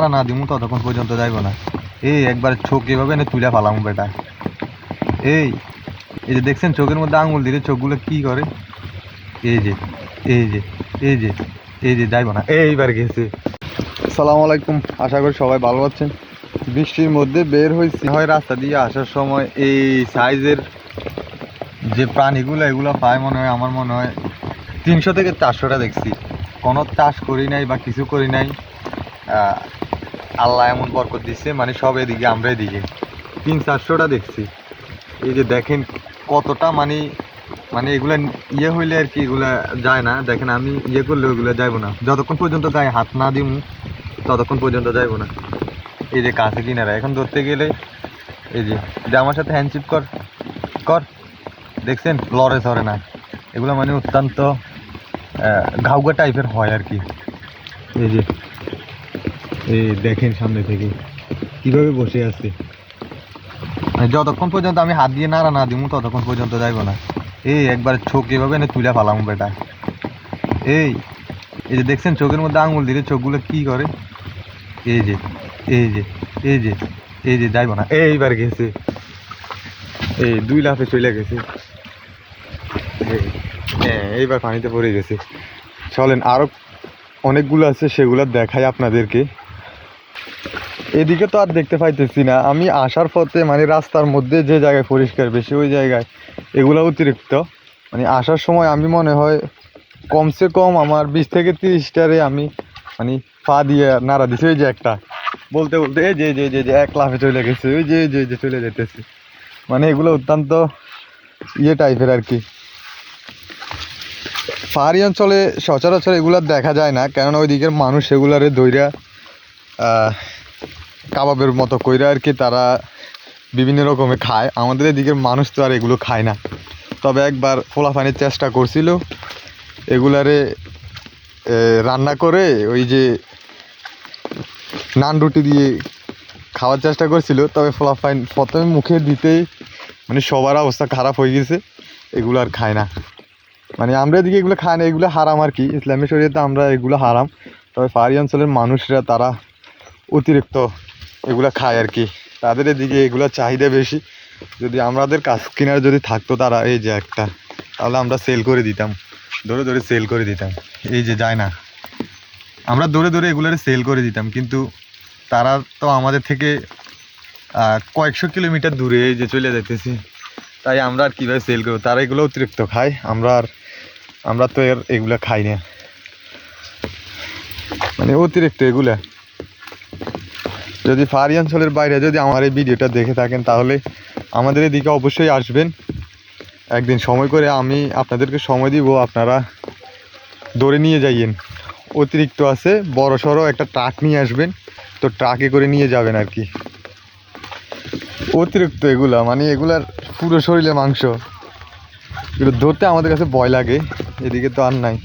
নাড়া না দিমু ততক্ষণ পর্যন্ত যাইব না। এই একবার চোখ এভাবে এনে তুলে ফালাম বেটা। এই এই যে দেখছেন চোখের মধ্যে আঙুল দিলে চোখগুলো কি করে? এই যে এই যে এই যে এই যে যাইব না, এইবার গেছে। আসসালামু আলাইকুম, আশা করি সবাই ভালো আছেন। বৃষ্টির মধ্যে বের হয়েছি, হয় রাস্তা দিয়ে আসার সময় এই সাইজের যে প্রাণীগুলো এগুলো পায় মনে হয়, আমার মনে হয় 300 থেকে 400টা দেখছি। কোনো চাষ করি নাই বা কিছু করি নাই, আল্লাহ এমন বরকত দিচ্ছে, মানে সব এদিকে আমরা এদিকে 300-400টা দেখছি। এই যে দেখেন কতটা, মানে মানে এগুলা ইয়ে হইলে আর কি এগুলা যায় না। দেখেন আমি ইয়ে করলে ওইগুলো যাইব না, যতক্ষণ পর্যন্ত গায়ে হাত না দিমু ততক্ষণ পর্যন্ত যাইব না। এই যে কাছে কিনারা এখন ধরতে গেলে এই যে আমার সাথে হ্যান্ডশিপ কর কর, দেখছেন লড়ে সরে না। এগুলো মানে অত্যন্ত ঘাউগা টাইপের হয় আর কি। এই যে এই দেখেন সামনে থেকে কিভাবে বসে আছে, যতক্ষণ পর্যন্ত আমি হাত দিয়ে নাড়া না দিমু ততক্ষণ পর্যন্ত যাইব না। এই একবার চোখ এভাবে এনে তুলে ফালাম বেটা। এই এই যে দেখছেন চোখের মধ্যে আঙুল দিলে চোখগুলো কি করে? এই যে এই যে এই যে এই যে যাইব না, এইবার গেছে। এই 2 লাফে চলে গেছে। হ্যাঁ এইবার পানিতে পড়ে গেছে। চলেন আরো অনেকগুলো আছে, সেগুলো দেখাই আপনাদেরকে। এদিকে তো আর দেখতে পাইতেছি না। আমি আসার পথে মানে রাস্তার মধ্যে যে জায়গায় পরিষ্কার বেশি ওই জায়গায় এগুলো অতিরিক্ত। মানে আসার সময় আমি মনে হয় কমসে কম আমার 20 থেকে 30টারে আমি মানে পা দিয়ে নাড়া দিছি। ওই যে একটা বলতে বলতে এই যে যে যে যে এক লাফে চলে গেছে, ওই যে যে যে চলে যেতেছে। মানে এগুলো অত্যন্ত ইয়ে টাইপের আর কি। পাহাড়ি অঞ্চলে সচরাচর এগুলো দেখা যায় না, কেননা ওই দিকের মানুষ এগুলারে দইরা কাবাবের মতো কইরা আর কি তারা বিভিন্ন রকমের খায়। আমাদের এদিকের মানুষ তো আর এগুলো খায় না। তবে একবার পোলাপানির চেষ্টা করছিল এগুলারে রান্না করে ওই যে নান রুটি দিয়ে খাওয়ার চেষ্টা করছিল। তবে পোলাপান প্রথমে মুখে দিতেই মানে সবার অবস্থা খারাপ হয়ে গেছে, এগুলো আর খায় না। মানে আমরা এদিকে এগুলো খাই না, এগুলো হারাম আর কি। ইসলামী শরীয়তে আমরা এগুলো হারাম, তবে পাহাড়ি অঞ্চলের মানুষরা তারা অতিরিক্ত এগুলো খায় আর কি। তাদের এদিকে এগুলো চাহিদা বেশি। যদি আমাদের কাছ কিনার যদি থাকতো তারা এই যে একটা, তাহলে আমরা সেল করে দিতাম, ধরে ধরে সেল করে দিতাম। এই যে যায় না, আমরা ধরে ধরে এগুলোর সেল করে দিতাম, কিন্তু তারা তো আমাদের থেকে কয়েকশো কিলোমিটার দূরে এই যে চলে যেতেছে। তাই আমরা আর কীভাবে সেল করবো? তারা এগুলো অতিরিক্ত খায়, আমরা তো এগুলা খাই না, মানে অতিরিক্ত এগুলা। যদি পাহাড়ি অঞ্চলের বাইরে যদি আমার এই ভিডিওটা দেখে থাকেন তাহলে আমাদের এদিকে অবশ্যই আসবেন একদিন সময় করে। আমি আপনাদেরকে সময় দিব, আপনারা ধরে নিয়ে যাইয়েন। অতিরিক্ত আছে, বড় সড়ো একটা ট্রাক নিয়ে আসবেন, তো ট্রাকে করে নিয়ে যাবেন আর কি। অতিরিক্ত এগুলা, মানে এগুলার পুরো শরীরে মাংস, এগুলো ধরতে আমাদের কাছে ভয় লাগে। এদিকে তো আর নাই।